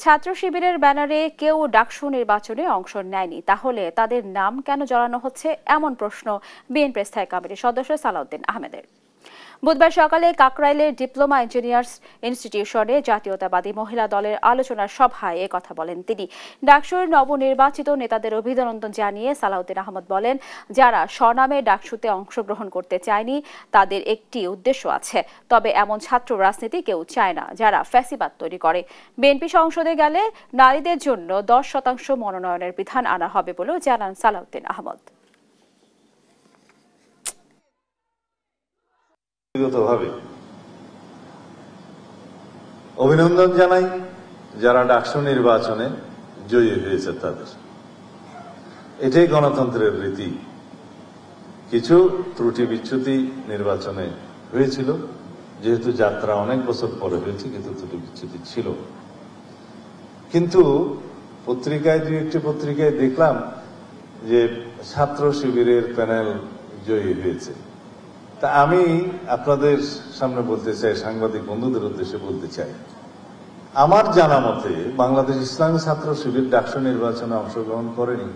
ছাত্র শিবিরের ব্যানারে কেউ ডাকসু নির্বাচনে অংশ নেয়নি, তাহলে তাদের নাম কেন জড়ানো হচ্ছে, এমন প্রশ্ন বিএনপি স্থায়ী কমিটির সদস্য সালাউদ্দিন আহমেদের। বুধবার সকালে কাকরাইলের ডিপ্লোমা ইঞ্জিনিয়ার্স ইনস্টিটিউশনে জাতীয়তাবাদী মহিলা দলের আলোচনা সভায় কথা বলেন তিনি। ডাকসুর নবনির্বাচিত নেতাদের অভিনন্দন জানিয়ে সালাউদ্দিন আহমদ বলেন, যারা স্বনামে ডাকসুতে অংশগ্রহণ করতে চায়নি তাদের একটি উদ্দেশ্য আছে, তবে এমন ছাত্র রাজনীতি কেউ চায় না যারা ফ্যাসিবাদ তৈরি করে। বিএনপি সংসদে গেলে নারীদের জন্য 10% মনোনয়নের বিধান আনা হবে বলেও জানান সালাউদ্দিন আহমদ। অভিনন্দন জানাই যারা ডাকসু নির্বাচনে জয়ী হয়েছে তাদের। এটাই গণতন্ত্রের রীতি। কিছু ত্রুটি বিচ্যুতি নির্বাচনে হয়েছিল, যেহেতু যাত্রা অনেক বছর পরে হয়েছে, কিন্তু ত্রুটি বিচ্যুতি ছিল। কিন্তু পত্রিকায় দুই একটি পত্রিকায় দেখলাম যে ছাত্র শিবিরের প্যানেল জয়ী হয়েছে। তা আমি আপনাদের সামনে বলতে চাই, সাংবাদিক বন্ধুদের উদ্দেশ্যে বলতে চাই, আমার জানা মতে বাংলাদেশ ইসলামী ছাত্র শিবির ডাকসু নির্বাচনে অংশগ্রহণ করেনি।